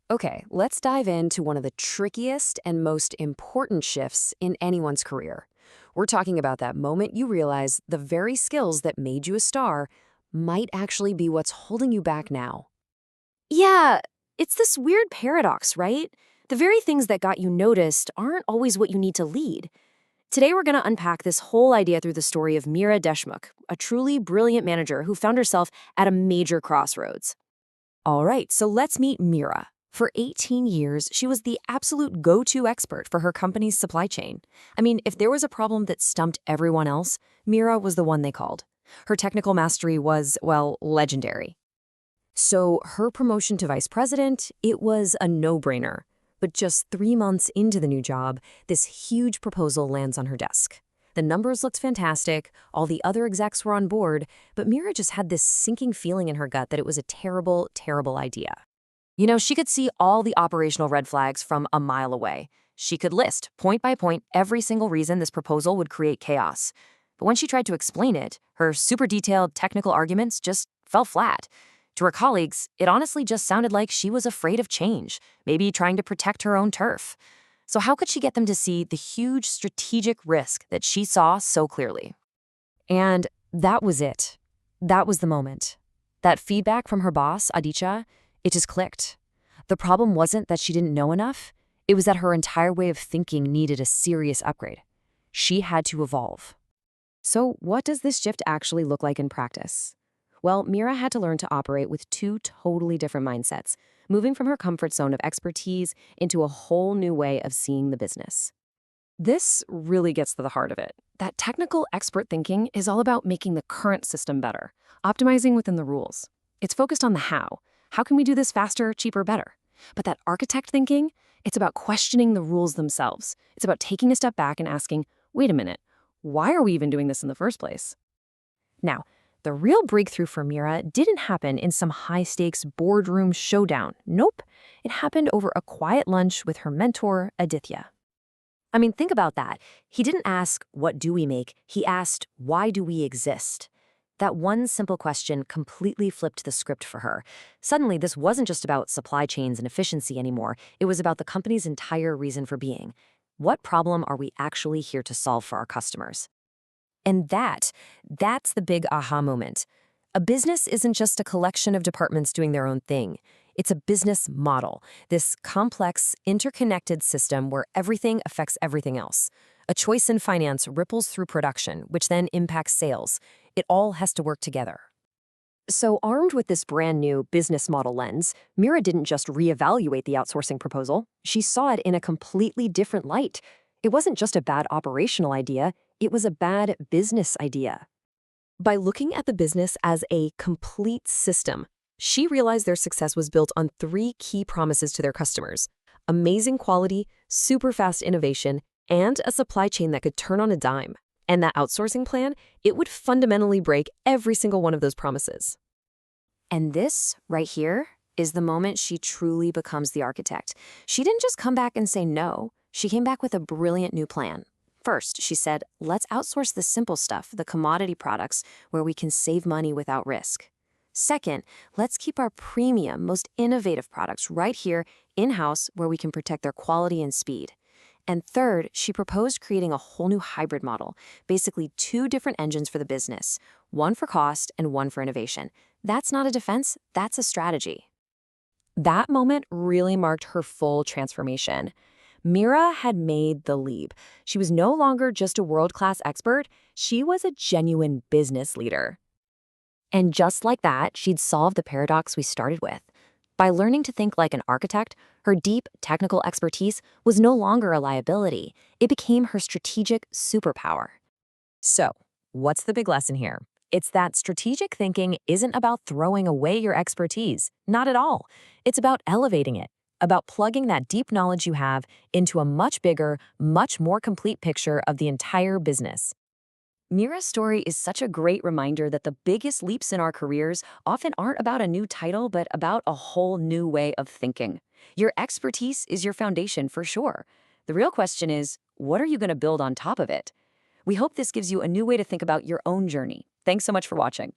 Okay, let's dive into one of the trickiest and most important shifts in anyone's career. We're talking about that moment you realize the very skills that made you a star might actually be what's holding you back now. Yeah, it's this weird paradox, right? The very things that got you noticed aren't always what you need to lead. Today, we're going to unpack this whole idea through the story of Mira Deshmukh, a truly brilliant manager who found herself at a major crossroads. All right, so let's meet Mira. For 18 years, she was the absolute go-to expert for her company's supply chain. I mean, if there was a problem that stumped everyone else, Mira was the one they called. Her technical mastery was, well, legendary. So her promotion to vice president, it was a no-brainer. But just 3 months into the new job, this huge proposal lands on her desk. The numbers looked fantastic, all the other execs were on board, but Mira just had this sinking feeling in her gut that it was a terrible, terrible idea. She could see all the operational red flags from a mile away. She could list, point by point, every single reason this proposal would create chaos. But when she tried to explain it, her super detailed technical arguments just fell flat. To her colleagues, it honestly just sounded like she was afraid of change, maybe trying to protect her own turf. So how could she get them to see the huge strategic risk that she saw so clearly? And that was it. That was the moment. That feedback from her boss, Aditya, it just clicked. The problem wasn't that she didn't know enough. It was that her entire way of thinking needed a serious upgrade. She had to evolve. So what does this shift actually look like in practice? Well, Mira had to learn to operate with two totally different mindsets, moving from her comfort zone of expertise into a whole new way of seeing the business. This really gets to the heart of it. That technical expert thinking is all about making the current system better, optimizing within the rules. It's focused on the how. How can we do this faster, cheaper, better? But that architect thinking, it's about questioning the rules themselves. It's about taking a step back and asking, wait a minute, why are we even doing this in the first place? Now, the real breakthrough for Mira didn't happen in some high-stakes boardroom showdown. Nope. It happened over a quiet lunch with her mentor, Aditya. I mean, think about that. He didn't ask, what do we make? He asked, why do we exist? That one simple question completely flipped the script for her. Suddenly, this wasn't just about supply chains and efficiency anymore. It was about the company's entire reason for being. What problem are we actually here to solve for our customers? And that's the big aha moment. A business isn't just a collection of departments doing their own thing. It's a business model, this complex, interconnected system where everything affects everything else. A choice in finance ripples through production, which then impacts sales. It all has to work together. So armed with this brand new business model lens, Mira didn't just reevaluate the outsourcing proposal. She saw it in a completely different light. It wasn't just a bad operational idea, it was a bad business idea. By looking at the business as a complete system, she realized their success was built on three key promises to their customers: amazing quality, super fast innovation, and a supply chain that could turn on a dime. And that outsourcing plan, it would fundamentally break every single one of those promises. And this, right here, is the moment she truly becomes the architect. She didn't just come back and say no. She came back with a brilliant new plan. First, she said, let's outsource the simple stuff, the commodity products, where we can save money without risk. Second, let's keep our premium, most innovative products right here in-house where we can protect their quality and speed. And third, she proposed creating a whole new hybrid model, basically two different engines for the business, one for cost and one for innovation. That's not a defense, that's a strategy. That moment really marked her full transformation. Mira had made the leap. She was no longer just a world-class expert, she was a genuine business leader. And just like that, she'd solved the paradox we started with. By learning to think like an architect, her deep technical expertise was no longer a liability. It became her strategic superpower. So, what's the big lesson here? It's that strategic thinking isn't about throwing away your expertise. Not at all. It's about elevating it, about plugging that deep knowledge you have into a much bigger, much more complete picture of the entire business. Mira's story is such a great reminder that the biggest leaps in our careers often aren't about a new title, but about a whole new way of thinking. Your expertise is your foundation for sure. The real question is, what are you going to build on top of it? We hope this gives you a new way to think about your own journey. Thanks so much for watching.